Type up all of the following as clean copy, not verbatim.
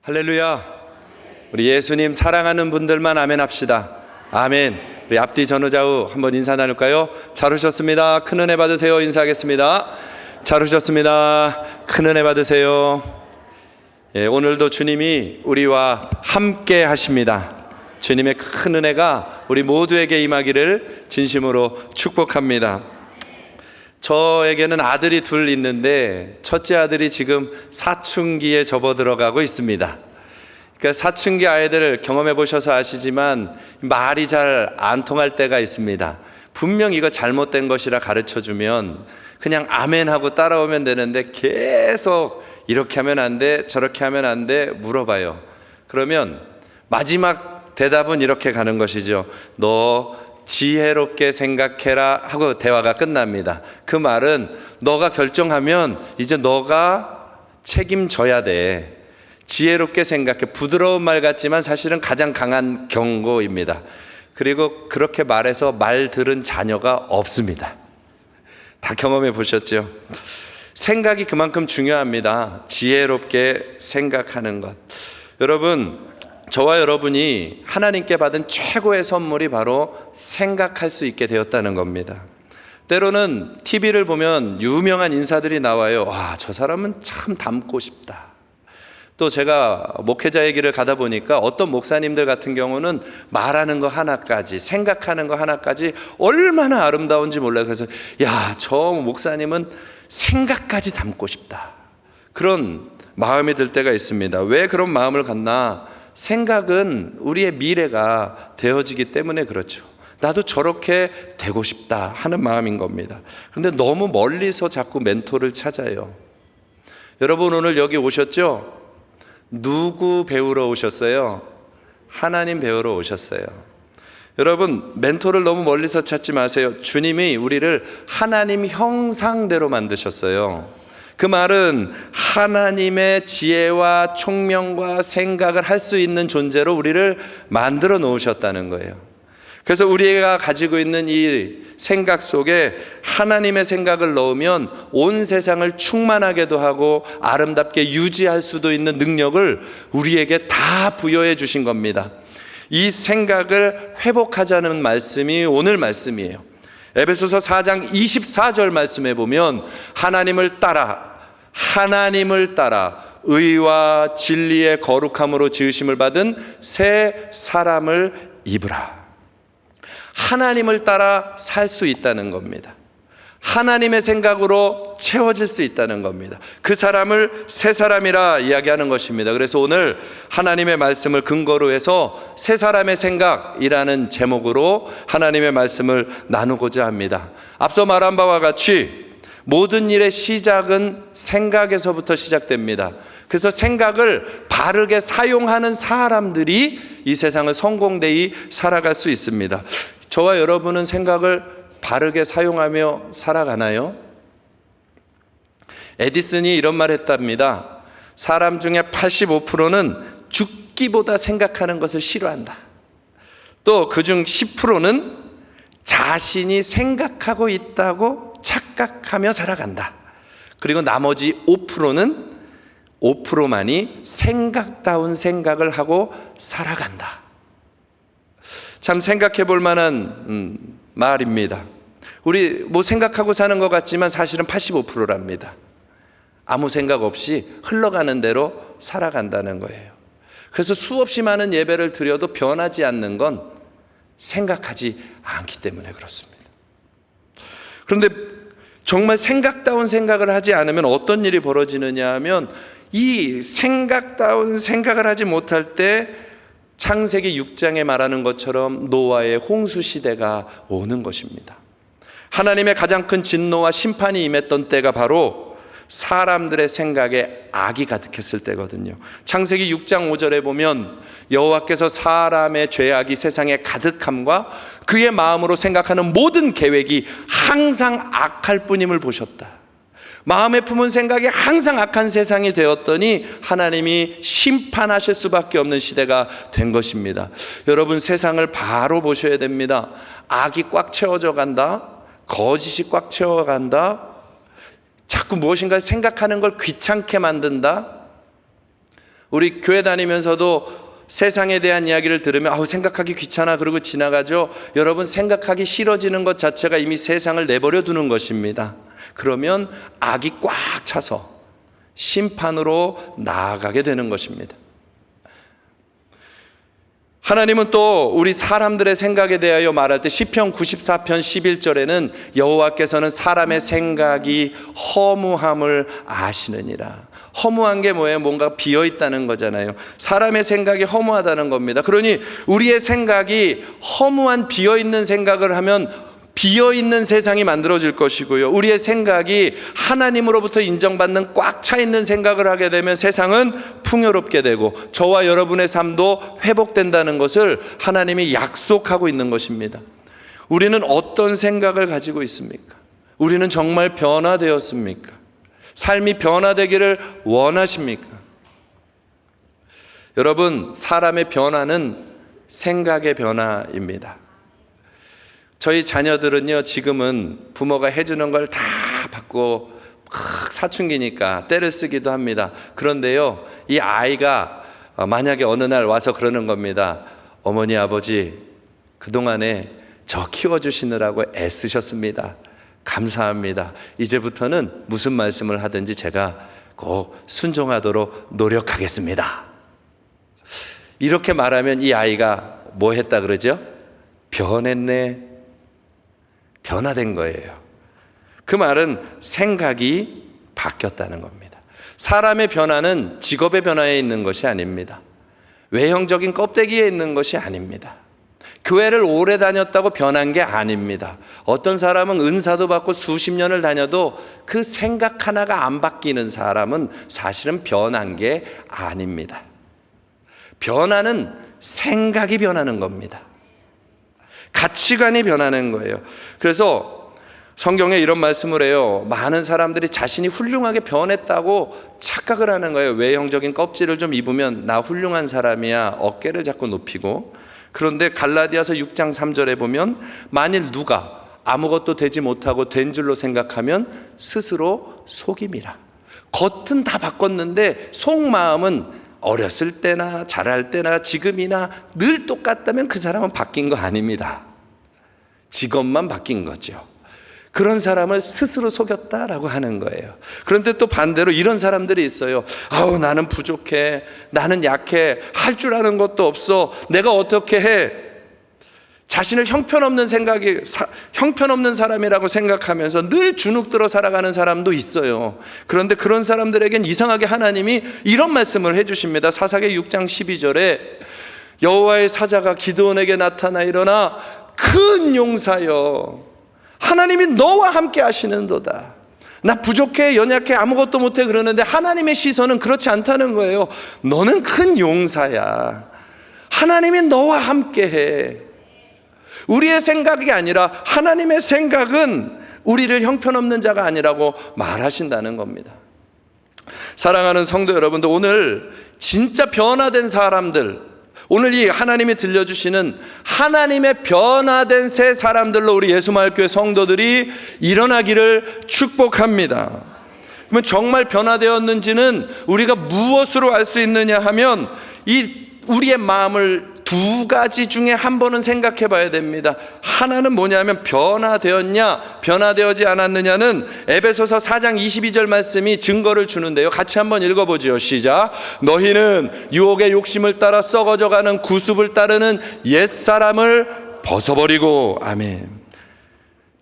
할렐루야. 우리 예수님 사랑하는 분들만 아멘 합시다. 아멘. 우리 앞뒤 전후좌우 한번 인사 나눌까요? 잘 오셨습니다. 큰 은혜 받으세요. 인사하겠습니다. 잘 오셨습니다. 큰 은혜 받으세요. 오늘도 주님이 우리와 함께 하십니다. 주님의 큰 은혜가 우리 모두에게 임하기를 진심으로 축복합니다. 저에게는 아들이 둘 있는데 첫째 아들이 지금 사춘기에 접어들어가고 있습니다. 그러니까 사춘기 아이들을 경험해 보셔서 아시지만 말이 잘 안 통할 때가 있습니다. 분명 이거 잘못된 것이라 가르쳐주면 그냥 아멘 하고 따라오면 되는데 계속 이렇게 하면 안 돼, 저렇게 하면 안 돼 물어봐요. 그러면 마지막 대답은 이렇게 가는 것이죠. 너 지혜롭게 생각해라 하고 대화가 끝납니다. 그 말은 너가 결정하면 이제 너가 책임져야 돼. 지혜롭게 생각해. 부드러운 말 같지만 사실은 가장 강한 경고입니다. 그리고 그렇게 말해서 말 들은 자녀가 없습니다. 다 경험해 보셨죠? 생각이 그만큼 중요합니다. 지혜롭게 생각하는 것. 여러분, 저와 여러분이 하나님께 받은 최고의 선물이 바로 생각할 수 있게 되었다는 겁니다. 때로는 TV를 보면 유명한 인사들이 나와요. 와, 저 사람은 참 닮고 싶다. 또 제가 목회자의 길을 가다 보니까 어떤 목사님들 같은 경우는 말하는 거 하나까지, 생각하는 거 하나까지 얼마나 아름다운지 몰라요. 그래서 야, 저 목사님은 생각까지 닮고 싶다. 그런 마음이 들 때가 있습니다. 왜 그런 마음을 갖나? 생각은 우리의 미래가 되어지기 때문에 그렇죠. 나도 저렇게 되고 싶다 하는 마음인 겁니다. 그런데 너무 멀리서 자꾸 멘토를 찾아요. 여러분, 오늘 여기 오셨죠? 누구 배우러 오셨어요? 하나님 배우러 오셨어요. 여러분, 멘토를 너무 멀리서 찾지 마세요. 주님이 우리를 하나님 형상대로 만드셨어요. 그 말은 하나님의 지혜와 총명과 생각을 할 수 있는 존재로 우리를 만들어 놓으셨다는 거예요. 그래서 우리가 가지고 있는 이 생각 속에 하나님의 생각을 넣으면 온 세상을 충만하게도 하고 아름답게 유지할 수도 있는 능력을 우리에게 다 부여해 주신 겁니다. 이 생각을 회복하자는 말씀이 오늘 말씀이에요. 에베소서 4장 24절 말씀에 보면 하나님을 따라 의와 진리의 거룩함으로 지으심을 받은 새 사람을 입으라. 하나님을 따라 살 수 있다는 겁니다. 하나님의 생각으로 채워질 수 있다는 겁니다. 그 사람을 새 사람이라 이야기하는 것입니다. 그래서 오늘 하나님의 말씀을 근거로 해서 새 사람의 생각이라는 제목으로 하나님의 말씀을 나누고자 합니다. 앞서 말한 바와 같이 모든 일의 시작은 생각에서부터 시작됩니다. 그래서 생각을 바르게 사용하는 사람들이 이 세상을 성공되이 살아갈 수 있습니다. 저와 여러분은 생각을 바르게 사용하며 살아가나요? 에디슨이 이런 말 했답니다. 사람 중에 85%는 죽기보다 생각하는 것을 싫어한다. 또 그중 10%는 자신이 생각하고 있다고 착각하며 살아간다. 그리고 나머지 5%만이 생각다운 생각을 하고 살아간다. 참 생각해 볼 만한 말입니다. 우리 생각하고 사는 것 같지만 사실은 85%랍니다. 아무 생각 없이 흘러가는 대로 살아간다는 거예요. 그래서 수없이 많은 예배를 드려도 변하지 않는 건 생각하지 않기 때문에 그렇습니다. 그런데 정말 생각다운 생각을 하지 않으면 어떤 일이 벌어지느냐 하면 이 생각다운 생각을 하지 못할 때 창세기 6장에 말하는 것처럼 노아의 홍수 시대가 오는 것입니다. 하나님의 가장 큰 진노와 심판이 임했던 때가 바로 사람들의 생각에 악이 가득했을 때거든요. 창세기 6장 5절에 보면 여호와께서 사람의 죄악이 세상에 가득함과 그의 마음으로 생각하는 모든 계획이 항상 악할 뿐임을 보셨다. 마음에 품은 생각이 항상 악한 세상이 되었더니 하나님이 심판하실 수밖에 없는 시대가 된 것입니다. 여러분, 세상을 바로 보셔야 됩니다. 악이 꽉 채워져 간다. 거짓이 꽉 채워간다. 자꾸 무엇인가 생각하는 걸 귀찮게 만든다. 우리 교회 다니면서도 세상에 대한 이야기를 들으면 생각하기 귀찮아 그러고 지나가죠. 여러분, 생각하기 싫어지는 것 자체가 이미 세상을 내버려 두는 것입니다. 그러면 악이 꽉 차서 심판으로 나아가게 되는 것입니다. 하나님은 또 우리 사람들의 생각에 대하여 말할 때 시편 94편 11절에는 여호와께서는 사람의 생각이 허무함을 아시느니라. 허무한 게 뭐예요? 뭔가 비어있다는 거잖아요. 사람의 생각이 허무하다는 겁니다. 그러니 우리의 생각이 허무한 비어있는 생각을 하면 비어있는 세상이 만들어질 것이고요, 우리의 생각이 하나님으로부터 인정받는 꽉 차 있는 생각을 하게 되면 세상은 풍요롭게 되고 저와 여러분의 삶도 회복된다는 것을 하나님이 약속하고 있는 것입니다. 우리는 어떤 생각을 가지고 있습니까? 우리는 정말 변화되었습니까? 삶이 변화되기를 원하십니까? 여러분, 사람의 변화는 생각의 변화입니다. 저희 자녀들은요, 지금은 부모가 해주는 걸 다 받고 사춘기니까 때를 쓰기도 합니다. 그런데요, 이 아이가 만약에 어느 날 와서 그러는 겁니다. 어머니, 아버지, 그동안에 저 키워주시느라고 애쓰셨습니다. 감사합니다. 이제부터는 무슨 말씀을 하든지 제가 꼭 순종하도록 노력하겠습니다. 이렇게 말하면 이 아이가 뭐 했다 그러죠? 변했네, 변화된 거예요. 그 말은 생각이 바뀌었다는 겁니다. 사람의 변화는 직업의 변화에 있는 것이 아닙니다. 외형적인 껍데기에 있는 것이 아닙니다. 교회를 오래 다녔다고 변한 게 아닙니다. 어떤 사람은 은사도 받고 수십 년을 다녀도 그 생각 하나가 안 바뀌는 사람은 사실은 변한 게 아닙니다. 변화는 생각이 변하는 겁니다. 가치관이 변하는 거예요. 그래서 성경에 이런 말씀을 해요. 많은 사람들이 자신이 훌륭하게 변했다고 착각을 하는 거예요. 외형적인 껍질을 좀 입으면 나 훌륭한 사람이야, 어깨를 자꾸 높이고. 그런데 갈라디아서 6장 3절에 보면 만일 누가 아무것도 되지 못하고 된 줄로 생각하면 스스로 속임이라. 겉은 다 바꿨는데 속마음은 어렸을 때나 자랄 때나 지금이나 늘 똑같다면 그 사람은 바뀐 거 아닙니다. 직업만 바뀐 거죠. 그런 사람을 스스로 속였다라고 하는 거예요. 그런데 또 반대로 이런 사람들이 있어요. 나는 부족해, 나는 약해, 할 줄 아는 것도 없어, 내가 어떻게 해. 자신을 형편없는 사람이라고 생각하면서 늘 주눅들어 살아가는 사람도 있어요. 그런데 그런 사람들에겐 이상하게 하나님이 이런 말씀을 해주십니다. 사사기 6장 12절에 여호와의 사자가 기드온에게 나타나 일어나 큰 용사여, 하나님이 너와 함께 하시는도다. 나 부족해, 연약해, 아무것도 못해 그러는데 하나님의 시선은 그렇지 않다는 거예요. 너는 큰 용사야. 하나님이 너와 함께 해. 우리의 생각이 아니라 하나님의 생각은 우리를 형편없는 자가 아니라고 말하신다는 겁니다. 사랑하는 성도 여러분들, 오늘 진짜 변화된 사람들, 오늘 이 하나님이 들려주시는 하나님의 변화된 새 사람들로 우리 예수마을교회 성도들이 일어나기를 축복합니다. 그러면 정말 변화되었는지는 우리가 무엇으로 알 수 있느냐 하면 우리의 마음을 두 가지 중에 한 번은 생각해 봐야 됩니다. 하나는 뭐냐면 변화되었냐, 변화되지 않았느냐는 에베소서 4장 22절 말씀이 증거를 주는데요. 같이 한번 읽어보죠. 시작. 너희는 유혹의 욕심을 따라 썩어져가는 구습을 따르는 옛사람을 벗어버리고. 아멘.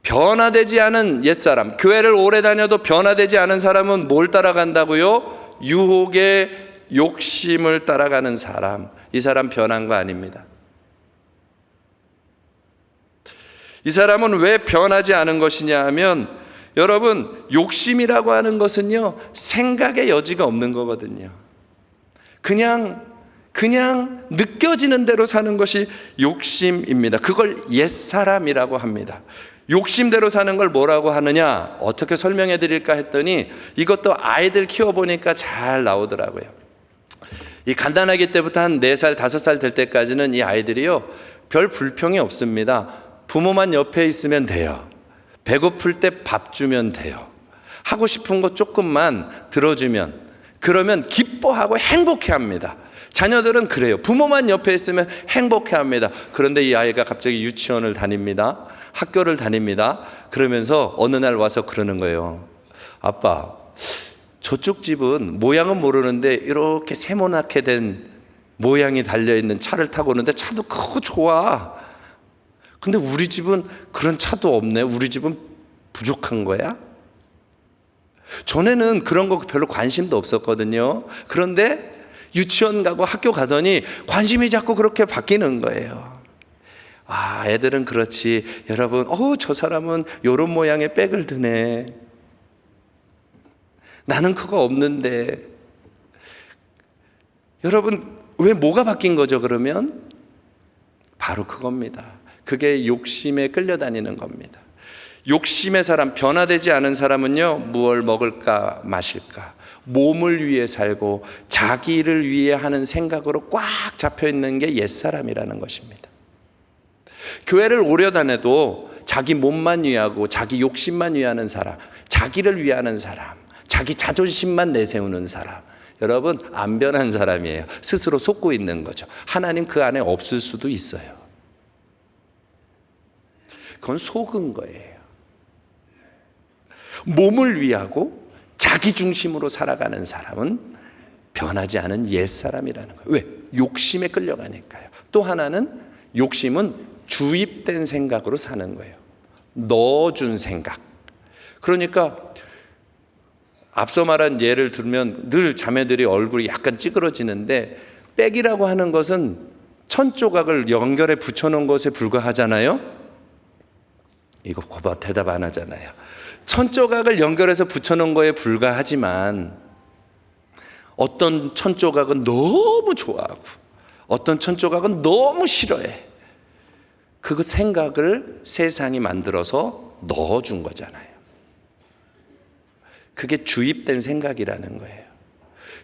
변화되지 않은 옛사람, 교회를 오래 다녀도 변화되지 않은 사람은 뭘 따라간다고요? 유혹의 욕심을 따라가는 사람. 이 사람 변한 거 아닙니다. 이 사람은 왜 변하지 않은 것이냐 하면, 여러분, 욕심이라고 하는 것은요, 생각의 여지가 없는 거거든요. 그냥 느껴지는 대로 사는 것이 욕심입니다. 그걸 옛사람이라고 합니다. 욕심대로 사는 걸 뭐라고 하느냐, 어떻게 설명해 드릴까 했더니 이것도 아이들 키워보니까 잘 나오더라고요. 이 간단하기 때부터 한 4살, 5살 될 때까지는 이 아이들이요, 별 불평이 없습니다. 부모만 옆에 있으면 돼요. 배고플 때 밥 주면 돼요. 하고 싶은 거 조금만 들어주면, 그러면 기뻐하고 행복해합니다. 자녀들은 그래요. 부모만 옆에 있으면 행복해합니다. 그런데 이 아이가 갑자기 유치원을 다닙니다. 학교를 다닙니다. 그러면서 어느 날 와서 그러는 거예요. 아빠, 저쪽 집은 모양은 모르는데 이렇게 세모나게 된 모양이 달려있는 차를 타고 오는데 차도 크고 좋아. 근데 우리 집은 그런 차도 없네. 우리 집은 부족한 거야? 전에는 그런 거 별로 관심도 없었거든요. 그런데 유치원 가고 학교 가더니 관심이 자꾸 그렇게 바뀌는 거예요. 아, 애들은 그렇지. 여러분, 저 사람은 이런 모양의 백을 드네. 나는 그거 없는데. 여러분, 왜 뭐가 바뀐 거죠, 그러면? 바로 그겁니다. 그게 욕심에 끌려다니는 겁니다. 욕심의 사람, 변화되지 않은 사람은요, 무엇을 먹을까 마실까, 몸을 위해 살고 자기를 위해 하는 생각으로 꽉 잡혀 있는 게 옛사람이라는 것입니다. 교회를 오래 다녀도 자기 몸만 위하고 자기 욕심만 위하는 사람, 자기를 위하는 사람, 자기 자존심만 내세우는 사람, 여러분, 안 변한 사람이에요. 스스로 속고 있는 거죠. 하나님 그 안에 없을 수도 있어요. 그건 속은 거예요. 몸을 위하고 자기 중심으로 살아가는 사람은 변하지 않은 옛사람이라는 거예요. 왜? 욕심에 끌려가니까요. 또 하나는 욕심은 주입된 생각으로 사는 거예요. 넣어준 생각. 그러니까 앞서 말한 예를 들면 늘 자매들이 얼굴이 약간 찌그러지는데, 백이라고 하는 것은 천조각을 연결해 붙여놓은 것에 불과하잖아요. 이거 거봐, 대답 안 하잖아요. 천조각을 연결해서 붙여놓은 거에 불과하지만 어떤 천조각은 너무 좋아하고 어떤 천조각은 너무 싫어해. 그 생각을 세상이 만들어서 넣어준 거잖아요. 그게 주입된 생각이라는 거예요.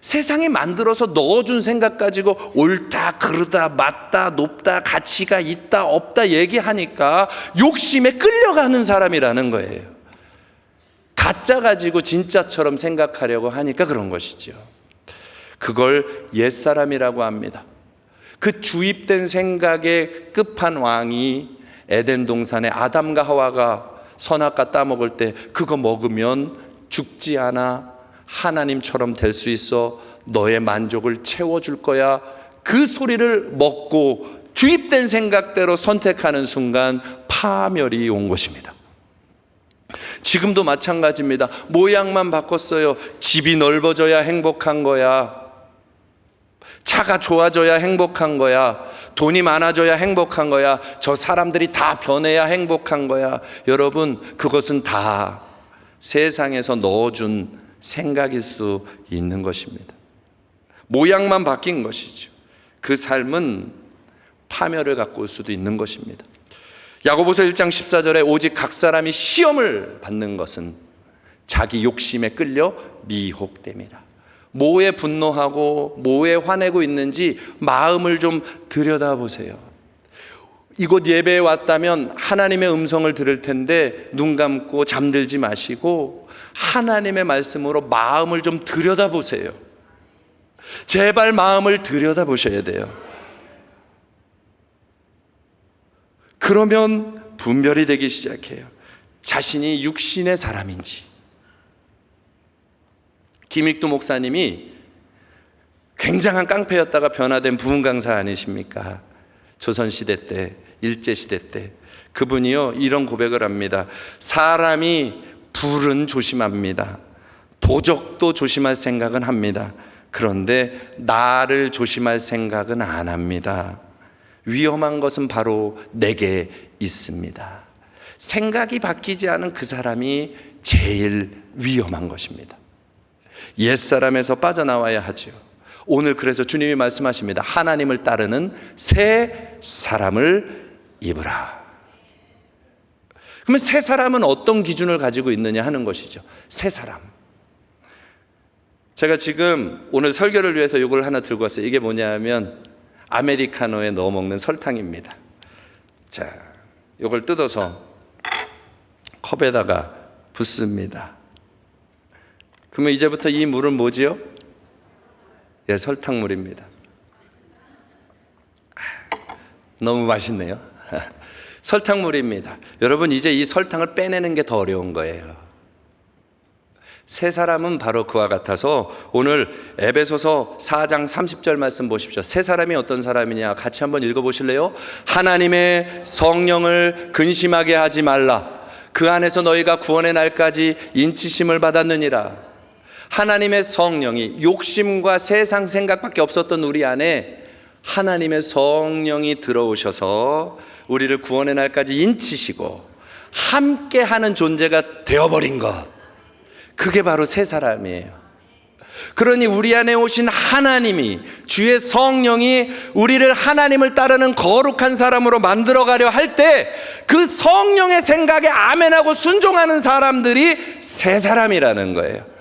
세상이 만들어서 넣어준 생각 가지고 옳다, 그르다, 맞다, 높다, 가치가 있다, 없다 얘기하니까 욕심에 끌려가는 사람이라는 거예요. 가짜 가지고 진짜처럼 생각하려고 하니까 그런 것이죠. 그걸 옛사람이라고 합니다. 그 주입된 생각의 끝판왕이 에덴 동산에 아담과 하와가 선악과 따먹을 때 그거 먹으면 죽지 않아, 하나님처럼 될 수 있어, 너의 만족을 채워줄 거야, 그 소리를 먹고 주입된 생각대로 선택하는 순간 파멸이 온 것입니다. 지금도 마찬가지입니다. 모양만 바꿨어요. 집이 넓어져야 행복한 거야, 차가 좋아져야 행복한 거야, 돈이 많아져야 행복한 거야, 저 사람들이 다 변해야 행복한 거야. 여러분, 그것은 다 세상에서 넣어준 생각일 수 있는 것입니다. 모양만 바뀐 것이죠. 그 삶은 파멸을 갖고 올 수도 있는 것입니다. 야고보서 1장 14절에 오직 각 사람이 시험을 받는 것은 자기 욕심에 끌려 미혹됨이라. 뭐에 분노하고 뭐에 화내고 있는지 마음을 좀 들여다보세요. 이곳 예배에 왔다면 하나님의 음성을 들을 텐데 눈 감고 잠들지 마시고 하나님의 말씀으로 마음을 좀 들여다보세요. 제발 마음을 들여다보셔야 돼요. 그러면 분별이 되기 시작해요. 자신이 육신의 사람인지. 김익두 목사님이 굉장한 깡패였다가 변화된 부흥 강사 아니십니까? 조선시대 때, 일제시대 때 그분이요 이런 고백을 합니다. 사람이 불은 조심합니다. 도적도 조심할 생각은 합니다. 그런데 나를 조심할 생각은 안 합니다. 위험한 것은 바로 내게 있습니다. 생각이 바뀌지 않은 그 사람이 제일 위험한 것입니다. 옛사람에서 빠져나와야 하죠. 오늘 그래서 주님이 말씀하십니다. 하나님을 따르는 새 사람을 입으라. 그러면 새 사람은 어떤 기준을 가지고 있느냐 하는 것이죠. 새 사람. 제가 지금 오늘 설교를 위해서 이걸 하나 들고 왔어요. 이게 뭐냐면 아메리카노에 넣어 먹는 설탕입니다. 자, 이걸 뜯어서 컵에다가 붓습니다. 그러면 이제부터 이 물은 뭐지요? 예, 설탕물입니다. 너무 맛있네요. 설탕물입니다. 여러분, 이제 이 설탕을 빼내는 게 더 어려운 거예요. 세 사람은 바로 그와 같아서 오늘 에베소서 4장 30절 말씀 보십시오. 세 사람이 어떤 사람이냐 같이 한번 읽어보실래요? 하나님의 성령을 근심하게 하지 말라. 그 안에서 너희가 구원의 날까지 인치심을 받았느니라. 하나님의 성령이, 욕심과 세상 생각밖에 없었던 우리 안에 하나님의 성령이 들어오셔서 우리를 구원의 날까지 인치시고 함께하는 존재가 되어버린 것, 그게 바로 새 사람이에요. 그러니 우리 안에 오신 하나님이, 주의 성령이 우리를 하나님을 따르는 거룩한 사람으로 만들어가려 할 때 그 성령의 생각에 아멘하고 순종하는 사람들이 새 사람이라는 거예요.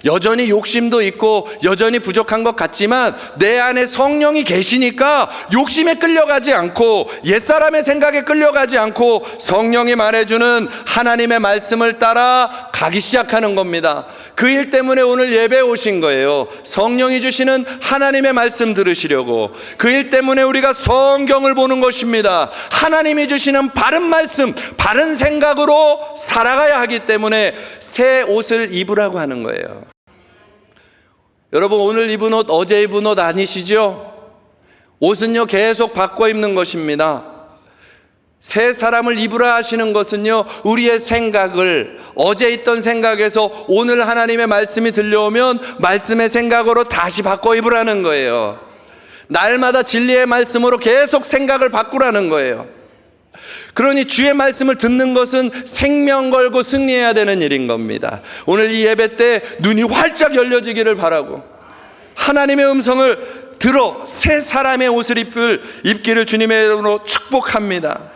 여전히 욕심도 있고 여전히 부족한 것 같지만 내 안에 성령이 계시니까 욕심에 끌려가지 않고 옛사람의 생각에 끌려가지 않고 성령이 말해주는 하나님의 말씀을 따라 가기 시작하는 겁니다. 그 일 때문에 오늘 예배에 오신 거예요. 성령이 주시는 하나님의 말씀 들으시려고. 그 일 때문에 우리가 성경을 보는 것입니다. 하나님이 주시는 바른 말씀, 바른 생각으로 살아가야 하기 때문에 새 옷을 입으라고 하는 거예요. 여러분, 오늘 입은 옷 어제 입은 옷 아니시죠? 옷은요 계속 바꿔 입는 것입니다. 새 사람을 입으라 하시는 것은요, 우리의 생각을 어제 있던 생각에서 오늘 하나님의 말씀이 들려오면 말씀의 생각으로 다시 바꿔 입으라는 거예요. 날마다 진리의 말씀으로 계속 생각을 바꾸라는 거예요. 그러니 주의 말씀을 듣는 것은 생명 걸고 승리해야 되는 일인 겁니다. 오늘 이 예배 때 눈이 활짝 열려지기를 바라고 하나님의 음성을 들어 새 사람의 옷을 입기를 주님의 이름으로 축복합니다.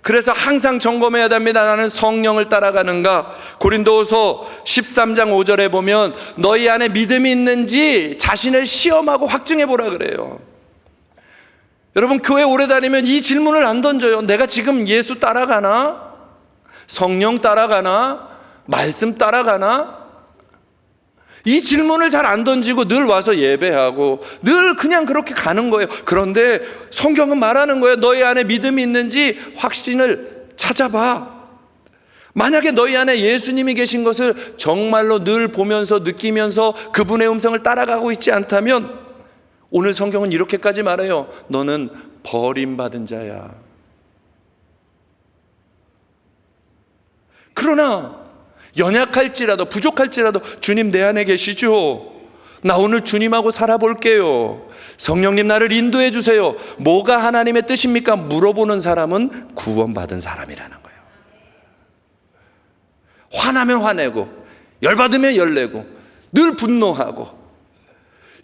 그래서 항상 점검해야 됩니다. 나는 성령을 따라가는가? 고린도후서 13장 5절에 보면 너희 안에 믿음이 있는지 자신을 시험하고 확증해 보라 그래요. 여러분, 교회 오래 다니면 이 질문을 안 던져요. 내가 지금 예수 따라가나? 성령 따라가나? 말씀 따라가나? 이 질문을 잘 안 던지고 늘 와서 예배하고 늘 그냥 그렇게 가는 거예요. 그런데 성경은 말하는 거예요. 너희 안에 믿음이 있는지 확신을 찾아봐. 만약에 너희 안에 예수님이 계신 것을 정말로 늘 보면서 느끼면서 그분의 음성을 따라가고 있지 않다면 오늘 성경은 이렇게까지 말해요. 너는 버림받은 자야. 그러나 연약할지라도 부족할지라도 주님 내 안에 계시죠. 나 오늘 주님하고 살아볼게요. 성령님 나를 인도해 주세요. 뭐가 하나님의 뜻입니까? 물어보는 사람은 구원받은 사람이라는 거예요. 화나면 화내고 열받으면 열내고 늘 분노하고,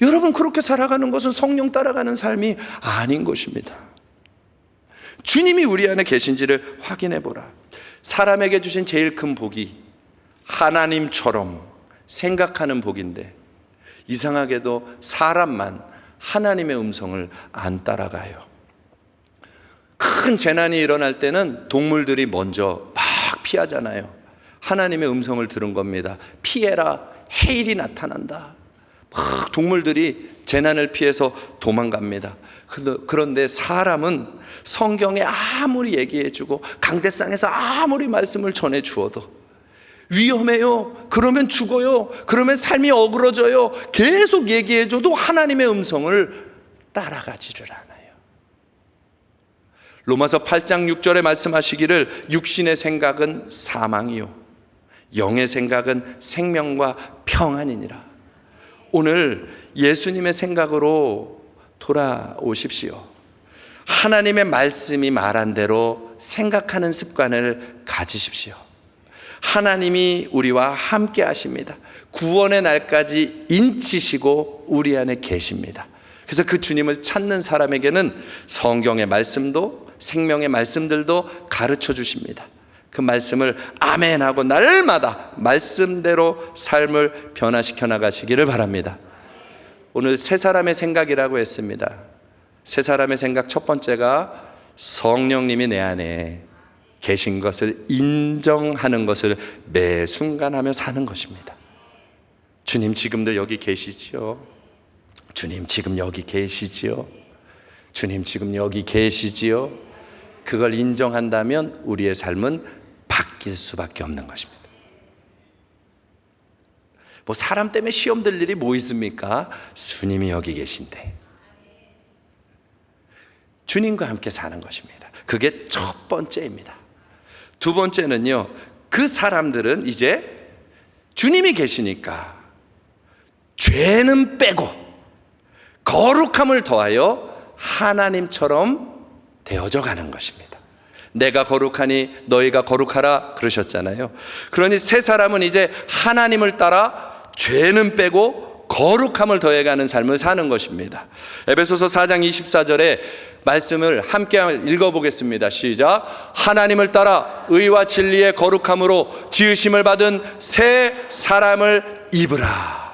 여러분 그렇게 살아가는 것은 성령 따라가는 삶이 아닌 것입니다. 주님이 우리 안에 계신지를 확인해 보라. 사람에게 주신 제일 큰 복이 하나님처럼 생각하는 복인데 이상하게도 사람만 하나님의 음성을 안 따라가요. 큰 재난이 일어날 때는 동물들이 먼저 막 피하잖아요. 하나님의 음성을 들은 겁니다. 피해라, 해일이 나타난다. 막 동물들이 재난을 피해서 도망갑니다. 그런데 사람은 성경에 아무리 얘기해주고 강대상에서 아무리 말씀을 전해주어도 위험해요, 그러면 죽어요, 그러면 삶이 어그러져요, 계속 얘기해줘도 하나님의 음성을 따라가지를 않아요. 로마서 8장 6절에 말씀하시기를 육신의 생각은 사망이요 영의 생각은 생명과 평안이니라. 오늘 예수님의 생각으로 돌아오십시오. 하나님의 말씀이 말한 대로 생각하는 습관을 가지십시오. 하나님이 우리와 함께 하십니다. 구원의 날까지 인치시고 우리 안에 계십니다. 그래서 그 주님을 찾는 사람에게는 성경의 말씀도 생명의 말씀들도 가르쳐 주십니다. 그 말씀을 아멘하고 날마다 말씀대로 삶을 변화시켜 나가시기를 바랍니다. 오늘 세 사람의 생각이라고 했습니다. 세 사람의 생각 첫 번째가 성령님이 내 안에 계신 것을 인정하는 것을 매 순간 하며 사는 것입니다. 주님 지금도 여기 계시죠? 주님 지금 여기 계시지요? 주님 지금 여기 계시지요? 그걸 인정한다면 우리의 삶은 바뀔 수밖에 없는 것입니다. 뭐 사람 때문에 시험 들 일이 뭐 있습니까? 주님이 여기 계신데 주님과 함께 사는 것입니다. 그게 첫 번째입니다. 두 번째는요, 그 사람들은 이제 주님이 계시니까 죄는 빼고 거룩함을 더하여 하나님처럼 되어져 가는 것입니다. 내가 거룩하니 너희가 거룩하라 그러셨잖아요. 그러니 새 사람은 이제 하나님을 따라 죄는 빼고 거룩함을 더해가는 삶을 사는 것입니다. 에베소서 4장 24절에 말씀을 함께 읽어보겠습니다. 시작. 하나님을 따라 의와 진리의 거룩함으로 지으심을 받은 새 사람을 입으라.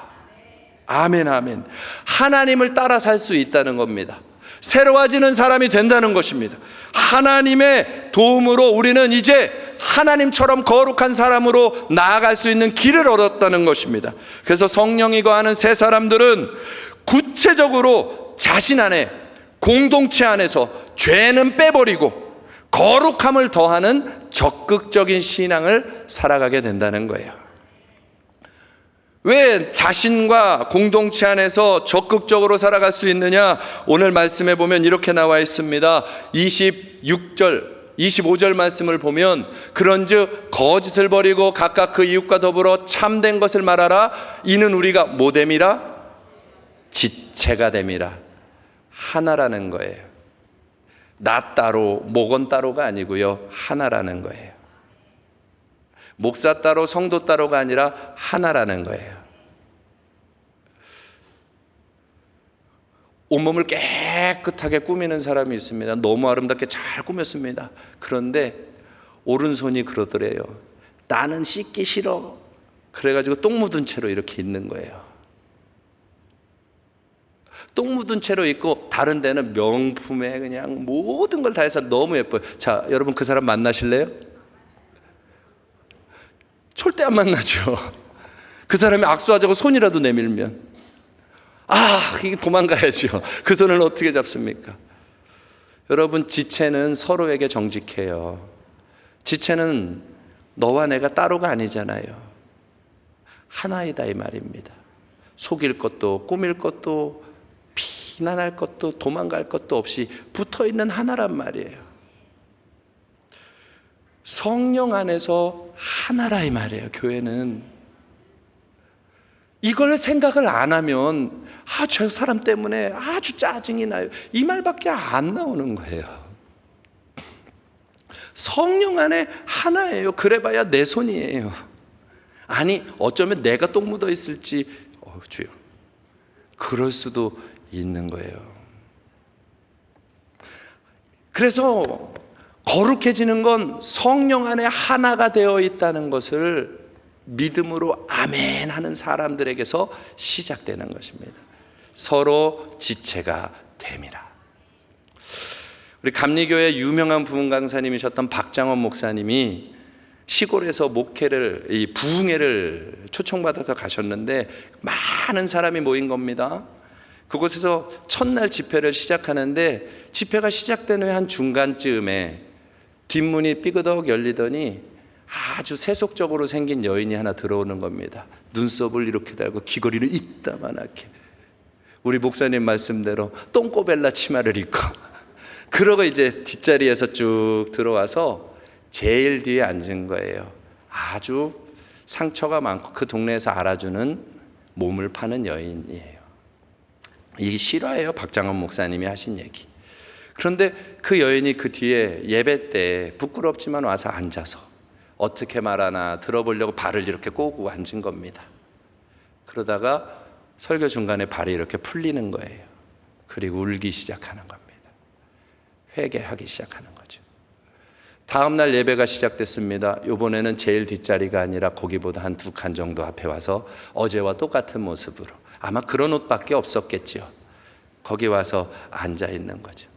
아멘, 아멘. 하나님을 따라 살 수 있다는 겁니다. 새로워지는 사람이 된다는 것입니다. 하나님의 도움으로 우리는 이제 하나님처럼 거룩한 사람으로 나아갈 수 있는 길을 얻었다는 것입니다. 그래서 성령이 거하는 새 사람들은 구체적으로 자신 안에, 공동체 안에서 죄는 빼버리고 거룩함을 더하는 적극적인 신앙을 살아가게 된다는 거예요. 왜 자신과 공동체 안에서 적극적으로 살아갈 수 있느냐? 오늘 말씀에 보면 이렇게 나와 있습니다. 25절 말씀을 보면 그런즉 거짓을 버리고 각각 그 이웃과 더불어 참된 것을 말하라. 이는 우리가 뭐 됨이라? 지체가 됨이라. 하나라는 거예요. 나 따로 목원 따로가 아니고요, 하나라는 거예요. 목사 따로 성도 따로가 아니라 하나라는 거예요. 온몸을 깨끗하게 꾸미는 사람이 있습니다. 너무 아름답게 잘 꾸몄습니다. 그런데 오른손이 그러더래요. 나는 씻기 싫어. 그래가지고 똥 묻은 채로 이렇게 있는 거예요. 똥 묻은 채로 있고 다른 데는 명품에 그냥 모든 걸 다 해서 너무 예뻐요. 자, 여러분 그 사람 만나실래요? 절대 안 만나죠. 그 사람이 악수하자고 손이라도 내밀면 이게 도망가야죠. 그 손을 어떻게 잡습니까? 여러분, 지체는 서로에게 정직해요. 지체는 너와 내가 따로가 아니잖아요. 하나이다 이 말입니다. 속일 것도 꾸밀 것도 비난할 것도 도망갈 것도 없이 붙어있는 하나란 말이에요. 성령 안에서 하나라 이 말이에요. 교회는 이걸 생각을 안 하면 저 사람 때문에 아주 짜증이 나요, 이 말밖에 안 나오는 거예요. 성령 안에 하나예요. 그래봐야 내 손이에요. 아니 어쩌면 내가 똥 묻어 있을지 주여, 그럴 수도 있는 거예요. 그래서 거룩해지는 건 성령 안에 하나가 되어 있다는 것을 믿음으로 아멘 하는 사람들에게서 시작되는 것입니다. 서로 지체가 됨이라. 우리 감리교회 유명한 부흥 강사님이셨던 박장원 목사님이 시골에서 목회를, 이 부흥회를 초청받아서 가셨는데 많은 사람이 모인 겁니다. 그곳에서 첫날 집회를 시작하는데 집회가 시작된 후에 한 중간쯤에 뒷문이 삐그덕 열리더니 아주 세속적으로 생긴 여인이 하나 들어오는 겁니다. 눈썹을 이렇게 달고 귀걸이를 이따만하게, 우리 목사님 말씀대로 똥꼬벨라 치마를 입고 그러고 이제 뒷자리에서 쭉 들어와서 제일 뒤에 앉은 거예요. 아주 상처가 많고 그 동네에서 알아주는 몸을 파는 여인이에요. 이게 실화예요. 박장원 목사님이 하신 얘기. 그런데 그 여인이 그 뒤에 예배 때 부끄럽지만 와서 앉아서 어떻게 말하나 들어보려고 발을 이렇게 꼬고 앉은 겁니다. 그러다가 설교 중간에 발이 이렇게 풀리는 거예요. 그리고 울기 시작하는 겁니다. 회개하기 시작하는 거죠. 다음날 예배가 시작됐습니다. 이번에는 제일 뒷자리가 아니라 거기보다 한 2칸 정도 앞에 와서 어제와 똑같은 모습으로, 아마 그런 옷밖에 없었겠죠. 거기 와서 앉아 있는 거죠.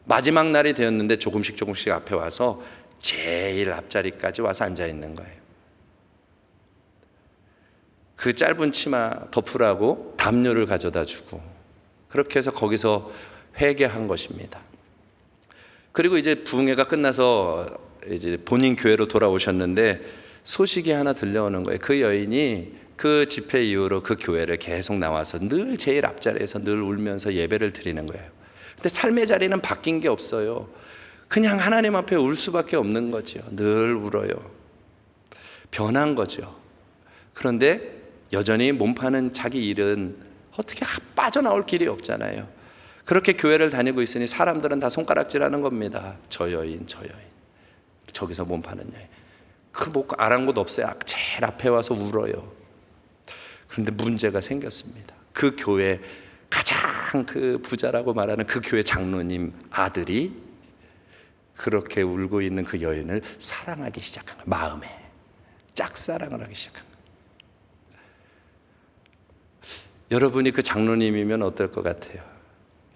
마지막 날이 되었는데 조금씩 앞에 와서 제일 앞자리까지 와서 앉아 있는 거예요. 그 짧은 치마 덮으라고 담요를 가져다 주고 그렇게 해서 거기서 회개한 것입니다. 그리고 이제 부흥회가 끝나서 이제 본인 교회로 돌아오셨는데 소식이 하나 들려오는 거예요. 그 여인이 그 집회 이후로 그 교회를 계속 나와서 늘 제일 앞자리에서 늘 울면서 예배를 드리는 거예요. 근데 삶의 자리는 바뀐 게 없어요. 그냥 하나님 앞에 울 수밖에 없는 거죠. 늘 울어요. 변한 거죠. 그런데 여전히 몸 파는 자기 일은 어떻게 빠져나올 길이 없잖아요. 그렇게 교회를 다니고 있으니 사람들은 다 손가락질하는 겁니다. 저 여인, 저 여인. 저기서 몸 파는 여인. 그 뭐 아랑곳 없어요. 제일 앞에 와서 울어요. 그런데 문제가 생겼습니다. 그 교회 가장 그 부자라고 말하는 그 교회 장로님 아들이 그렇게 울고 있는 그 여인을 사랑하기 시작한 거예요. 마음에 짝사랑을 하기 시작한 거예요. 여러분이 그 장로님이면 어떨 것 같아요?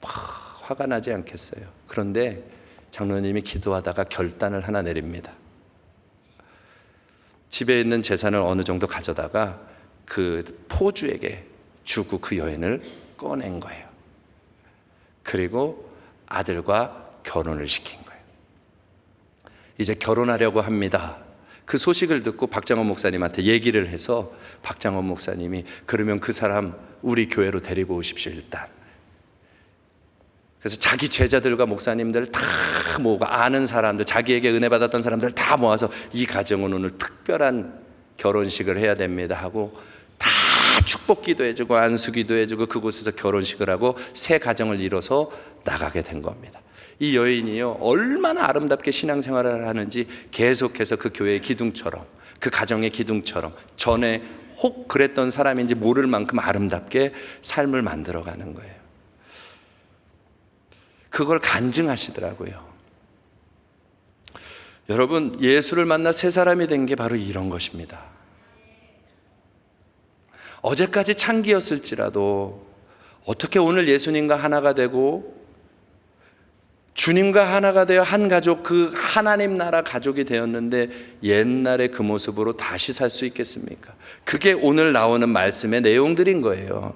막 화가 나지 않겠어요? 그런데 장로님이 기도하다가 결단을 하나 내립니다. 집에 있는 재산을 어느 정도 가져다가 그 포주에게 주고 그 여인을 꺼낸 거예요. 그리고 아들과 결혼을 시킨 거예요. 이제 결혼하려고 합니다. 그 소식을 듣고 박장원 목사님한테 얘기를 해서 박장원 목사님이 그러면 그 사람 우리 교회로 데리고 오십시오 일단. 그래서 자기 제자들과 목사님들 다 모으고 아는 사람들, 자기에게 은혜 받았던 사람들 다 모아서 이 가정은 오늘 특별한 결혼식을 해야 됩니다 하고 다 축복기도 해주고 안수기도 해주고 그곳에서 결혼식을 하고 새 가정을 이뤄서 나가게 된 겁니다. 이 여인이요 얼마나 아름답게 신앙생활을 하는지 계속해서 그 교회의 기둥처럼 그 가정의 기둥처럼 전에 혹 그랬던 사람인지 모를 만큼 아름답게 삶을 만들어가는 거예요. 그걸 간증하시더라고요. 여러분, 예수를 만나 새 사람이 된 게 바로 이런 것입니다. 어제까지 창기였을지라도 어떻게 오늘 예수님과 하나가 되고 주님과 하나가 되어 한 가족, 그 하나님 나라 가족이 되었는데 옛날의 그 모습으로 다시 살 수 있겠습니까? 그게 오늘 나오는 말씀의 내용들인 거예요.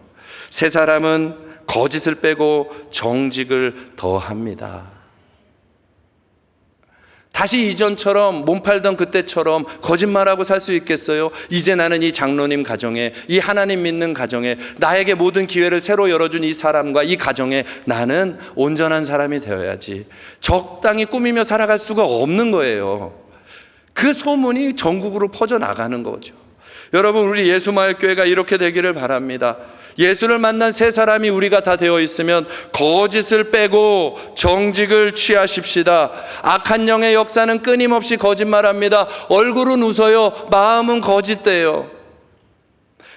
새 사람은 거짓을 빼고 정직을 더합니다. 다시 이전처럼 몸 팔던 그때처럼 거짓말하고 살 수 있겠어요? 이제 나는 이 장로님 가정에, 이 하나님 믿는 가정에, 나에게 모든 기회를 새로 열어준 이 사람과 이 가정에 나는 온전한 사람이 되어야지. 적당히 꾸미며 살아갈 수가 없는 거예요. 그 소문이 전국으로 퍼져나가는 거죠. 여러분, 우리 예수마을교회가 이렇게 되기를 바랍니다. 예수를 만난 새 사람이 우리가 다 되어 있으면 거짓을 빼고 정직을 취하십시다. 악한 영의 역사는 끊임없이 거짓말합니다. 얼굴은 웃어요. 마음은 거짓돼요.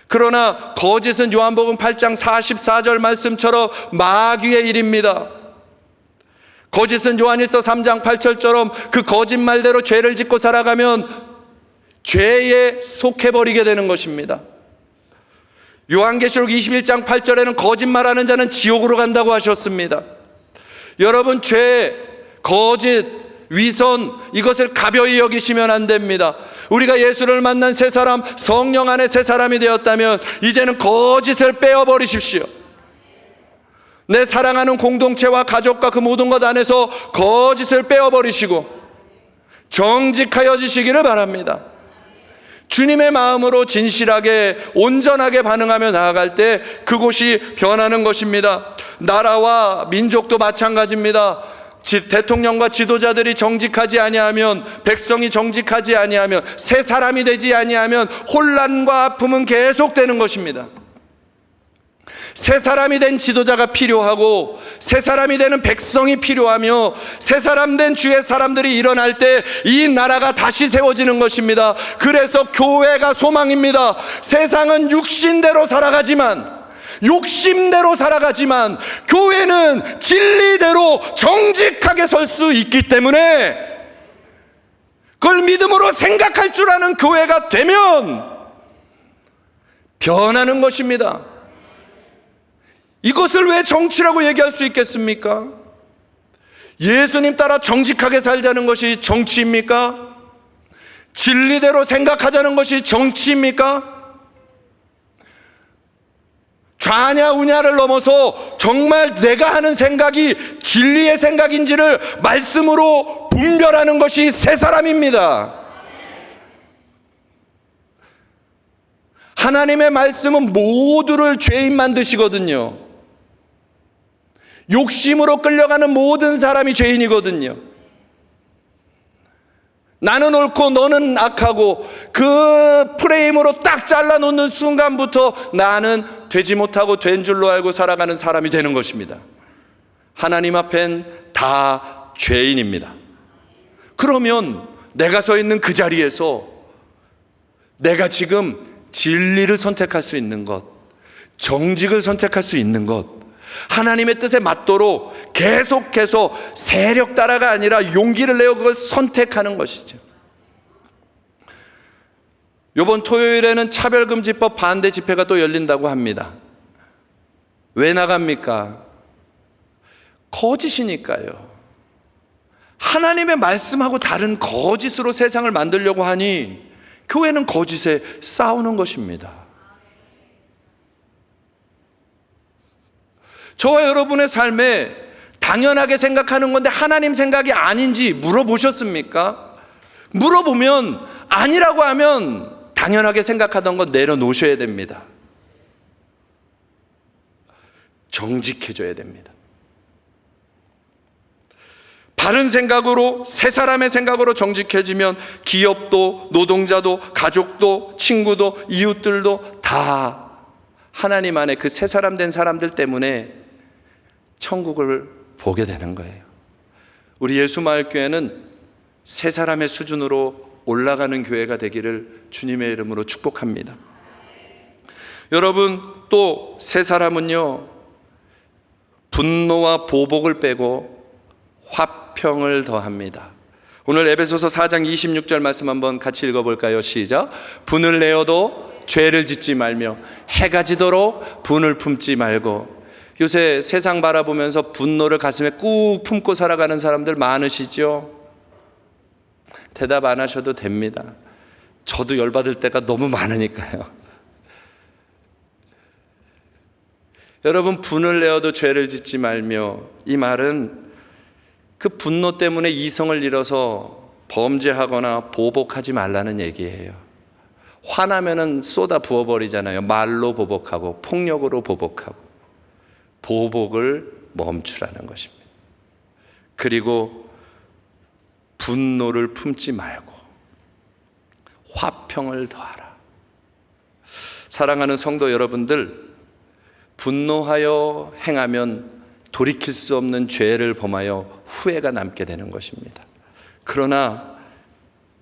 그러나 거짓은 요한복음 8장 44절 말씀처럼 마귀의 일입니다. 거짓은 요한일서 3장 8절처럼 그 거짓말대로 죄를 짓고 살아가면 죄에 속해버리게 되는 것입니다. 요한계시록 21장 8절에는 거짓말하는 자는 지옥으로 간다고 하셨습니다. 여러분, 죄, 거짓, 위선, 이것을 가벼이 여기시면 안 됩니다. 우리가 예수를 만난 새 사람, 성령 안에 새 사람이 되었다면 이제는 거짓을 빼어버리십시오. 내 사랑하는 공동체와 가족과 그 모든 것 안에서 거짓을 빼어버리시고 정직하여지시기를 바랍니다. 주님의 마음으로 진실하게 온전하게 반응하며 나아갈 때 그곳이 변하는 것입니다. 나라와 민족도 마찬가지입니다. 대통령과 지도자들이 정직하지 아니하면, 백성이 정직하지 아니하면, 새 사람이 되지 아니하면 혼란과 아픔은 계속되는 것입니다. 새 사람이 된 지도자가 필요하고 새 사람이 되는 백성이 필요하며 새 사람 된 주의 사람들이 일어날 때 이 나라가 다시 세워지는 것입니다. 그래서 교회가 소망입니다. 세상은 육신대로 살아가지만, 욕심대로 살아가지만 교회는 진리대로 정직하게 설 수 있기 때문에 그걸 믿음으로 생각할 줄 아는 교회가 되면 변하는 것입니다. 이것을 왜 정치라고 얘기할 수 있겠습니까? 예수님 따라 정직하게 살자는 것이 정치입니까? 진리대로 생각하자는 것이 정치입니까? 좌냐 우냐를 넘어서 정말 내가 하는 생각이 진리의 생각인지를 말씀으로 분별하는 것이 새 사람입니다. 하나님의 말씀은 모두를 죄인 만드시거든요. 욕심으로 끌려가는 모든 사람이 죄인이거든요. 나는 옳고 너는 악하고 그 프레임으로 딱 잘라놓는 순간부터 나는 되지 못하고 된 줄로 알고 살아가는 사람이 되는 것입니다. 하나님 앞엔 다 죄인입니다. 그러면 내가 서 있는 그 자리에서 내가 지금 진리를 선택할 수 있는 것, 정직을 선택할 수 있는 것, 하나님의 뜻에 맞도록 계속해서 세력 따라가 아니라 용기를 내어 그걸 선택하는 것이죠. 이번 토요일에는 차별금지법 반대 집회가 또 열린다고 합니다. 왜 나갑니까? 거짓이니까요. 하나님의 말씀하고 다른 거짓으로 세상을 만들려고 하니 교회는 거짓에 싸우는 것입니다. 저와 여러분의 삶에 당연하게 생각하는 건데 하나님 생각이 아닌지 물어보셨습니까? 물어보면 아니라고 하면 당연하게 생각하던 건 내려놓으셔야 됩니다. 정직해져야 됩니다. 바른 생각으로, 새 사람의 생각으로 정직해지면 기업도, 노동자도, 가족도, 친구도, 이웃들도 다 하나님 안에 그 새 사람 된 사람들 때문에 천국을 보게 되는 거예요. 우리 예수마을교회는 새 사람의 수준으로 올라가는 교회가 되기를 주님의 이름으로 축복합니다. 여러분, 또 새 사람은요, 분노와 보복을 빼고 화평을 더합니다. 오늘 에베소서 4장 26절 말씀 한번 같이 읽어볼까요? 시작. 분을 내어도 죄를 짓지 말며 해가 지도록 분을 품지 말고. 요새 세상 바라보면서 분노를 가슴에 꾹 품고 살아가는 사람들 많으시죠? 대답 안 하셔도 됩니다. 저도 열받을 때가 너무 많으니까요. 여러분, 분을 내어도 죄를 짓지 말며, 이 말은 그 분노 때문에 이성을 잃어서 범죄하거나 보복하지 말라는 얘기예요. 화나면은 쏟아 부어버리잖아요. 말로 보복하고 폭력으로 보복하고. 보복을 멈추라는 것입니다. 그리고 분노를 품지 말고 화평을 더하라. 사랑하는 성도 여러분들, 분노하여 행하면 돌이킬 수 없는 죄를 범하여 후회가 남게 되는 것입니다. 그러나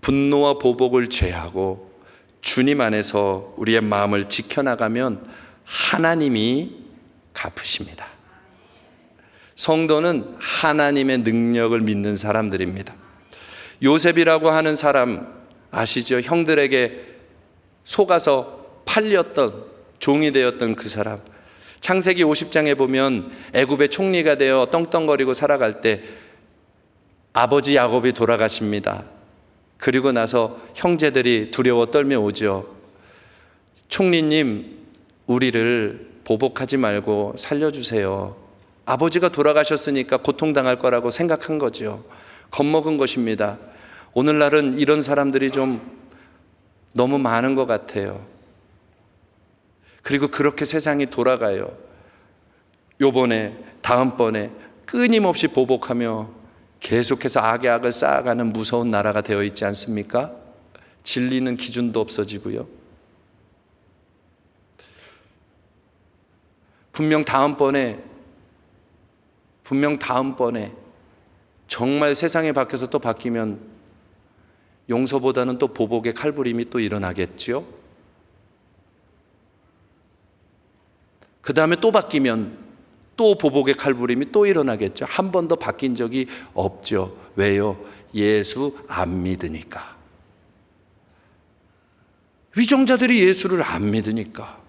분노와 보복을 제하고 주님 안에서 우리의 마음을 지켜나가면 하나님이 갚으십니다. 성도는 하나님의 능력을 믿는 사람들입니다. 요셉이라고 하는 사람 아시죠? 형들에게 속아서 팔렸던, 종이 되었던 그 사람. 창세기 50장에 보면 애굽의 총리가 되어 떵떵거리고 살아갈 때 아버지 야곱이 돌아가십니다. 그리고 나서 형제들이 두려워 떨며 오죠. 총리님, 우리를 보복하지 말고 살려주세요. 아버지가 돌아가셨으니까 고통당할 거라고 생각한 거죠. 겁먹은 것입니다. 오늘날은 이런 사람들이 좀 너무 많은 것 같아요. 그리고 그렇게 세상이 돌아가요. 요번에, 다음번에 끊임없이 보복하며 계속해서 악의 악을 쌓아가는 무서운 나라가 되어 있지 않습니까? 진리는 기준도 없어지고요. 분명 다음번에 정말 세상에 바뀌어서 또 바뀌면 용서보다는 또 보복의 칼부림이 또 일어나겠죠. 그 다음에 또 바뀌면 또 보복의 칼부림이 또 일어나겠죠. 한 번도 바뀐 적이 없죠. 왜요? 예수 안 믿으니까. 위정자들이 예수를 안 믿으니까.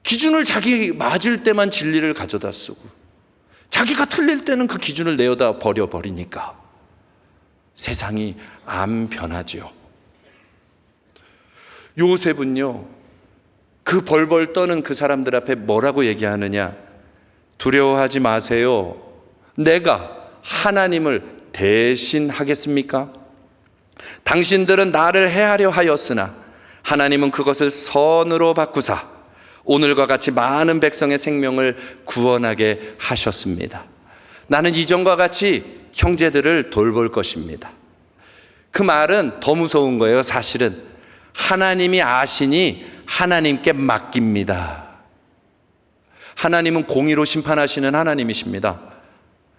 기준을 자기 맞을 때만 진리를 가져다 쓰고 자기가 틀릴 때는 그 기준을 내어다 버려버리니까 세상이 안 변하죠. 요셉은요, 그 벌벌 떠는 그 사람들 앞에 뭐라고 얘기하느냐? 두려워하지 마세요. 내가 하나님을 대신하겠습니까? 당신들은 나를 해하려 하였으나 하나님은 그것을 선으로 바꾸사 오늘과 같이 많은 백성의 생명을 구원하게 하셨습니다. 나는 이전과 같이 형제들을 돌볼 것입니다. 그 말은 더 무서운 거예요. 사실은 하나님이 아시니 하나님께 맡깁니다. 하나님은 공의로 심판하시는 하나님이십니다.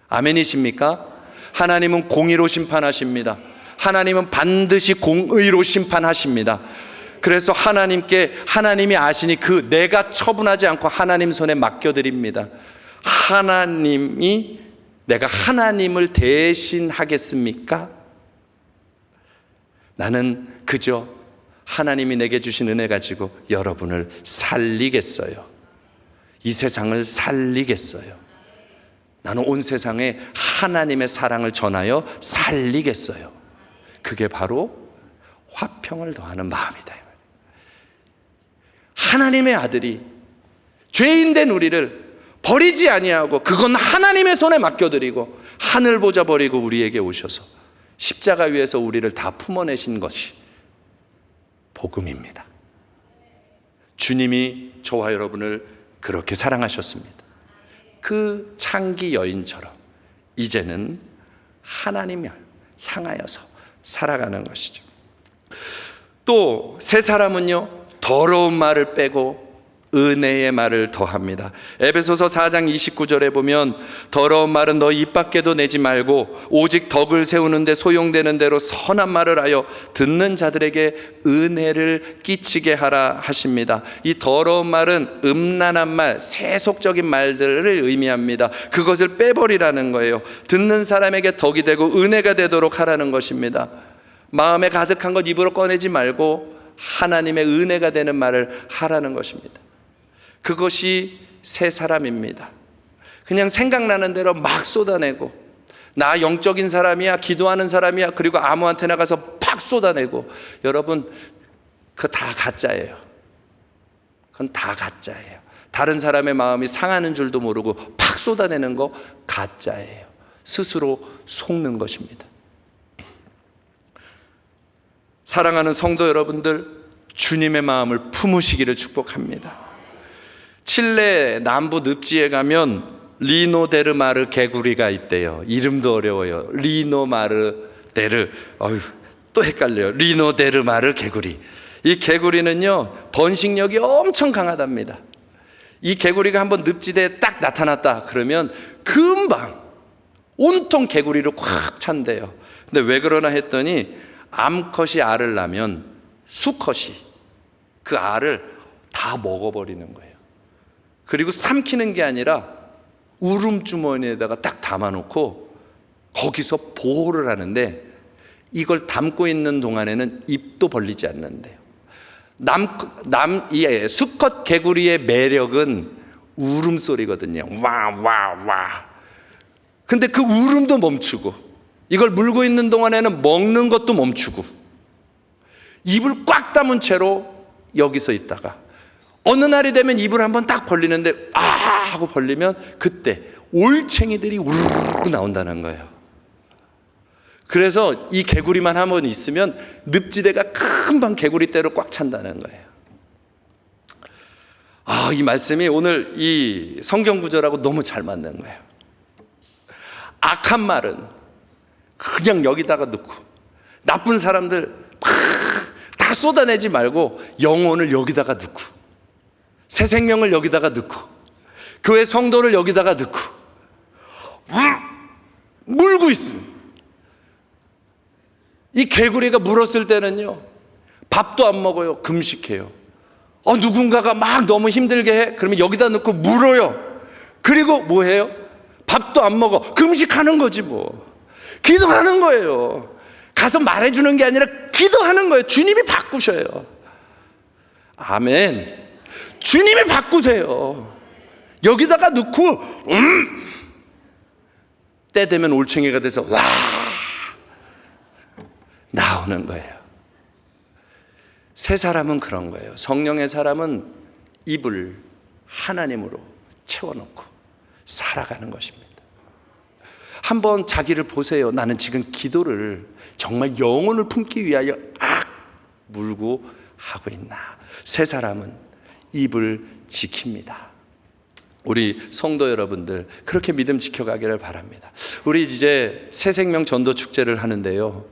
아멘이십니까? 하나님은 공의로 심판하십니다. 하나님은 반드시 공의로 심판하십니다. 그래서 하나님이 아시니 그 내가 처분하지 않고 하나님 손에 맡겨드립니다. 내가 하나님을 대신하겠습니까? 나는 그저 하나님이 내게 주신 은혜 가지고 여러분을 살리겠어요. 이 세상을 살리겠어요. 나는 온 세상에 하나님의 사랑을 전하여 살리겠어요. 그게 바로 화평을 더하는 마음이다. 하나님의 아들이 죄인된 우리를 버리지 아니하고 그건 하나님의 손에 맡겨드리고 하늘 보자 버리고 우리에게 오셔서 십자가 위에서 우리를 다 품어내신 것이 복음입니다. 주님이 저와 여러분을 그렇게 사랑하셨습니다. 그 창기 여인처럼 이제는 하나님을 향하여서 살아가는 것이죠. 또 세 사람은요, 더러운 말을 빼고 은혜의 말을 더합니다. 에베소서 4장 29절에 보면 더러운 말은 너 입 밖에도 내지 말고 오직 덕을 세우는 데 소용되는 대로 선한 말을 하여 듣는 자들에게 은혜를 끼치게 하라 하십니다. 이 더러운 말은 음란한 말, 세속적인 말들을 의미합니다. 그것을 빼버리라는 거예요. 듣는 사람에게 덕이 되고 은혜가 되도록 하라는 것입니다. 마음에 가득한 것 입으로 꺼내지 말고 하나님의 은혜가 되는 말을 하라는 것입니다. 그것이 세 사람입니다. 그냥 생각나는 대로 막 쏟아내고 나 영적인 사람이야, 기도하는 사람이야, 그리고 아무한테나 가서 팍 쏟아내고, 여러분 그거 다 가짜예요. 그건 다 가짜예요. 다른 사람의 마음이 상하는 줄도 모르고 팍 쏟아내는 거 가짜예요. 스스로 속는 것입니다. 사랑하는 성도 여러분들, 주님의 마음을 품으시기를 축복합니다. 칠레 남부 늪지에 가면 리노데르마르 개구리가 있대요. 이름도 어려워요. 리노마르데르, 또 헷갈려요. 리노데르마르 개구리. 이 개구리는요, 번식력이 엄청 강하답니다. 이 개구리가 한번 늪지대에 딱 나타났다 그러면 금방 온통 개구리로 꽉 찬대요. 근데 왜 그러나 했더니 암컷이 알을 낳으면 수컷이 그 알을 다 먹어버리는 거예요. 그리고 삼키는 게 아니라 울음주머니에다가 딱 담아놓고 거기서 보호를 하는데, 이걸 담고 있는 동안에는 입도 벌리지 않는데요. 수컷 개구리의 매력은 울음소리거든요. 와와와. 근데 그 울음도 멈추고, 이걸 물고 있는 동안에는 먹는 것도 멈추고, 입을 꽉 다문 채로 여기서 있다가 어느 날이 되면 입을 한번 딱 벌리는데 아 하고 벌리면 그때 올챙이들이 우르르 나온다는 거예요. 그래서 이 개구리만 한번 있으면 늪지대가 금방 개구리떼로 꽉 찬다는 거예요. 이 말씀이 오늘 이 성경 구절하고 너무 잘 맞는 거예요. 악한 말은 그냥 여기다가 넣고, 나쁜 사람들 다 쏟아내지 말고 영혼을 여기다가 넣고, 새 생명을 여기다가 넣고, 교회 성도를 여기다가 넣고 물고 있습니다. 이 개구리가 물었을 때는요, 밥도 안 먹어요. 금식해요. 누군가가 막 너무 힘들게 해. 그러면 여기다 넣고 물어요. 그리고 뭐 해요? 밥도 안 먹어. 금식하는 거지 뭐. 기도하는 거예요. 가서 말해주는 게 아니라 기도하는 거예요. 주님이 바꾸셔요. 아멘. 주님이 바꾸세요. 여기다가 넣고 때 되면 올챙이가 돼서 와 나오는 거예요. 새 사람은 그런 거예요. 성령의 사람은 입을 하나님으로 채워놓고 살아가는 것입니다. 한번 자기를 보세요. 나는 지금 기도를 정말 영혼을 품기 위하여 물고 하고 있나? 새 사람은 입을 지킵니다. 우리 성도 여러분들 그렇게 믿음 지켜가기를 바랍니다. 우리 이제 새생명 전도 축제를 하는데요,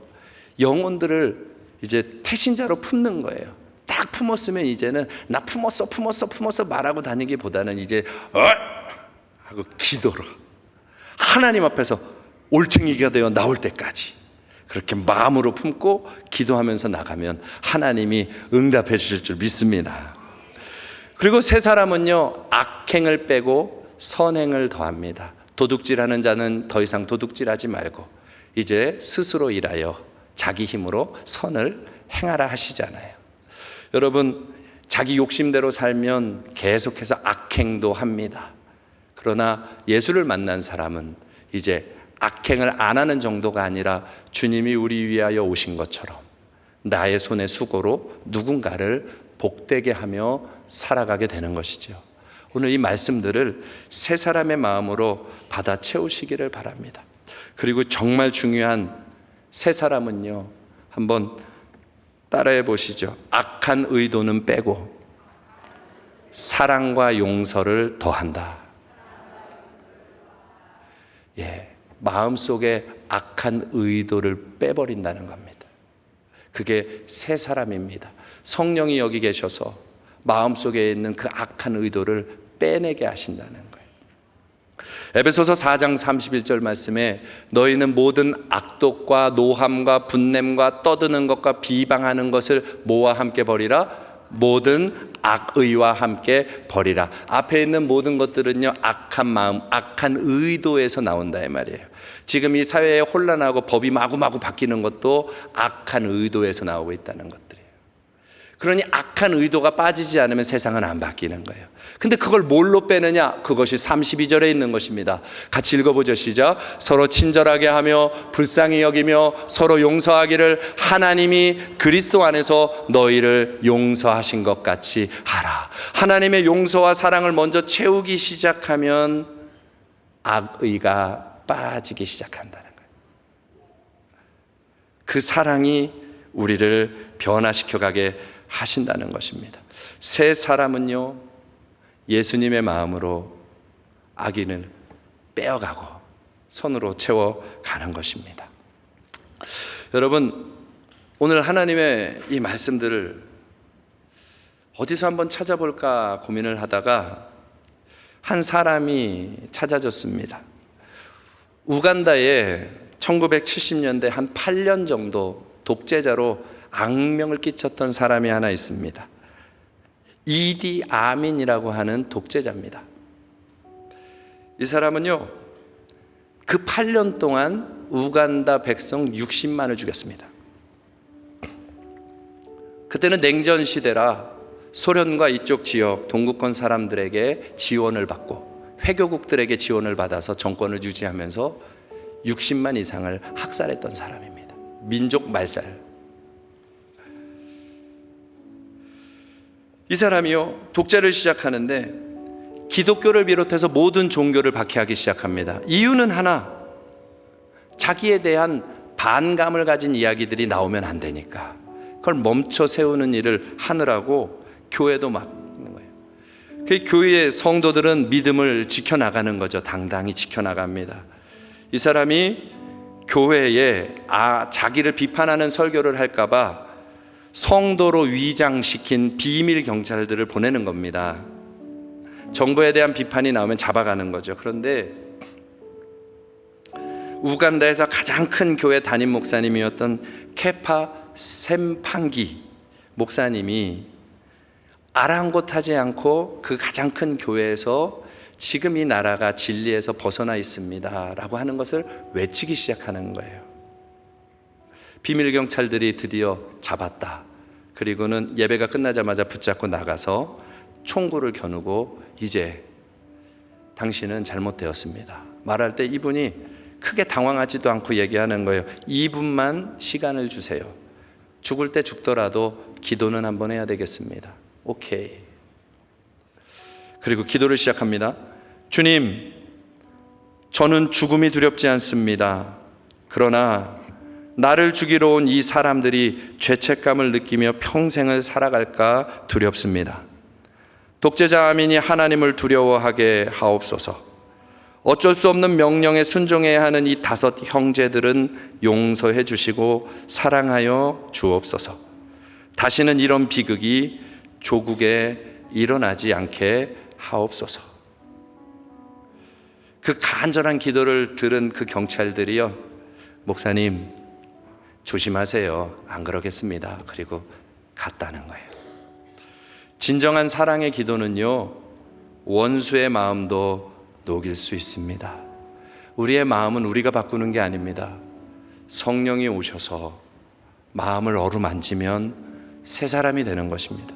영혼들을 이제 태신자로 품는 거예요. 딱 품었으면 이제는 나 품었어 말하고 다니기보다는 이제 하고 기도로 하나님 앞에서 올챙이가 되어 나올 때까지 그렇게 마음으로 품고 기도하면서 나가면 하나님이 응답해 주실 줄 믿습니다. 그리고 새 사람은요, 악행을 빼고 선행을 더합니다. 도둑질하는 자는 더 이상 도둑질하지 말고 이제 스스로 일하여 자기 힘으로 선을 행하라 하시잖아요. 여러분, 자기 욕심대로 살면 계속해서 악행도 합니다. 그러나 예수를 만난 사람은 이제 악행을 안 하는 정도가 아니라 주님이 우리 위하여 오신 것처럼 나의 손의 수고로 누군가를 복되게 하며 살아가게 되는 것이죠. 오늘 이 말씀들을 새 사람의 마음으로 받아 채우시기를 바랍니다. 그리고 정말 중요한 새 사람은요, 한번 따라해 보시죠. 악한 의도는 빼고 사랑과 용서를 더한다. 마음속에 악한 의도를 빼버린다는 겁니다. 그게 새 사람입니다. 성령이 여기 계셔서 마음속에 있는 그 악한 의도를 빼내게 하신다는 거예요. 에베소서 4장 31절 말씀에 너희는 모든 악독과 노함과 분냄과 떠드는 것과 비방하는 것을 뭐와 함께 버리라? 모든 악의와 함께 버리라. 앞에 있는 모든 것들은요, 악한 마음, 악한 의도에서 나온다 이 말이에요. 지금 이 사회에 혼란하고 법이 마구마구 바뀌는 것도 악한 의도에서 나오고 있다는 것들이에요. 그러니 악한 의도가 빠지지 않으면 세상은 안 바뀌는 거예요. 근데 그걸 뭘로 빼느냐? 그것이 32절에 있는 것입니다. 같이 읽어보죠. 시작. 서로 친절하게 하며 불쌍히 여기며 서로 용서하기를 하나님이 그리스도 안에서 너희를 용서하신 것 같이 하라. 하나님의 용서와 사랑을 먼저 채우기 시작하면 악의가 빠지기 시작한다는 거예요. 그 사랑이 우리를 변화시켜가게 하신다는 것입니다. 새 사람은요, 예수님의 마음으로 악인을 빼어가고 손으로 채워가는 것입니다. 여러분, 오늘 하나님의 이 말씀들을 어디서 한번 찾아볼까 고민을 하다가 한 사람이 찾아졌습니다. 우간다에 1970년대 한 8년 정도 독재자로 악명을 끼쳤던 사람이 하나 있습니다. 이디 아민이라고 하는 독재자입니다. 이 사람은요, 그 8년 동안 우간다 백성 60만을 죽였습니다. 그때는 냉전 시대라 소련과 이쪽 지역 동구권 사람들에게 지원을 받고 회교국들에게 지원을 받아서 정권을 유지하면서 60만 이상을 학살했던 사람입니다. 민족 말살. 이 사람이요, 독재를 시작하는데 기독교를 비롯해서 모든 종교를 박해하기 시작합니다. 이유는 하나, 자기에 대한 반감을 가진 이야기들이 나오면 안 되니까 그걸 멈춰 세우는 일을 하느라고 교회도 막는 거예요. 그 교회의 성도들은 믿음을 지켜나가는 거죠. 당당히 지켜나갑니다. 이 사람이 교회에 자기를 비판하는 설교를 할까봐 성도로 위장시킨 비밀 경찰들을 보내는 겁니다. 정부에 대한 비판이 나오면 잡아가는 거죠. 그런데 우간다에서 가장 큰 교회 담임 목사님이었던 케파 셈팡기 목사님이 아랑곳하지 않고 그 가장 큰 교회에서 지금 이 나라가 진리에서 벗어나 있습니다 라고 하는 것을 외치기 시작하는 거예요. 비밀 경찰들이 드디어 잡았다. 그리고는 예배가 끝나자마자 붙잡고 나가서 총구를 겨누고 이제 당신은 잘못되었습니다 말할 때 이분이 크게 당황하지도 않고 얘기하는 거예요. 2분만 시간을 주세요. 죽을 때 죽더라도 기도는 한번 해야 되겠습니다. 오케이. 그리고 기도를 시작합니다. 주님, 저는 죽음이 두렵지 않습니다. 그러나 나를 죽이러 온 이 사람들이 죄책감을 느끼며 평생을 살아갈까 두렵습니다. 독재자 아민이 하나님을 두려워하게 하옵소서. 어쩔 수 없는 명령에 순종해야 하는 이 5 형제들은 용서해 주시고 사랑하여 주옵소서. 다시는 이런 비극이 조국에 일어나지 않게 하옵소서. 그 간절한 기도를 들은 그 경찰들이요, 목사님 조심하세요, 안 그러겠습니다. 그리고 갔다는 거예요. 진정한 사랑의 기도는요, 원수의 마음도 녹일 수 있습니다. 우리의 마음은 우리가 바꾸는 게 아닙니다. 성령이 오셔서 마음을 어루만지면 새 사람이 되는 것입니다.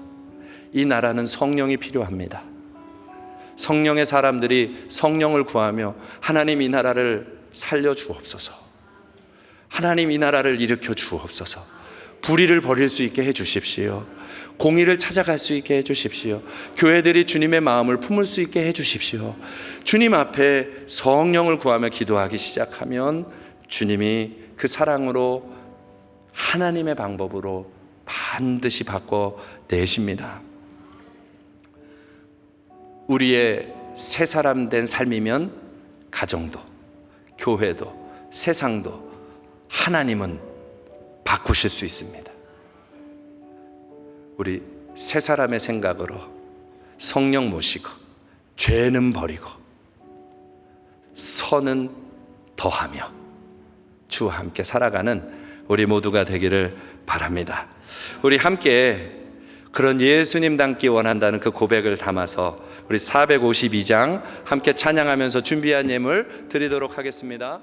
이 나라는 성령이 필요합니다. 성령의 사람들이 성령을 구하며 하나님 이 나라를 살려주옵소서. 하나님 이 나라를 일으켜 주옵소서. 불의를 버릴 수 있게 해주십시오. 공의를 찾아갈 수 있게 해주십시오. 교회들이 주님의 마음을 품을 수 있게 해주십시오. 주님 앞에 성령을 구하며 기도하기 시작하면 주님이 그 사랑으로 하나님의 방법으로 반드시 바꿔내십니다. 우리의 새 사람 된 삶이면 가정도, 교회도, 세상도 하나님은 바꾸실 수 있습니다. 우리 새 사람의 생각으로 성령 모시고 죄는 버리고 선은 더하며 주와 함께 살아가는 우리 모두가 되기를 바랍니다. 우리 함께 그런 예수님 닮기 원한다는 그 고백을 담아서 우리 452장 함께 찬양하면서 준비한 예물 드리도록 하겠습니다.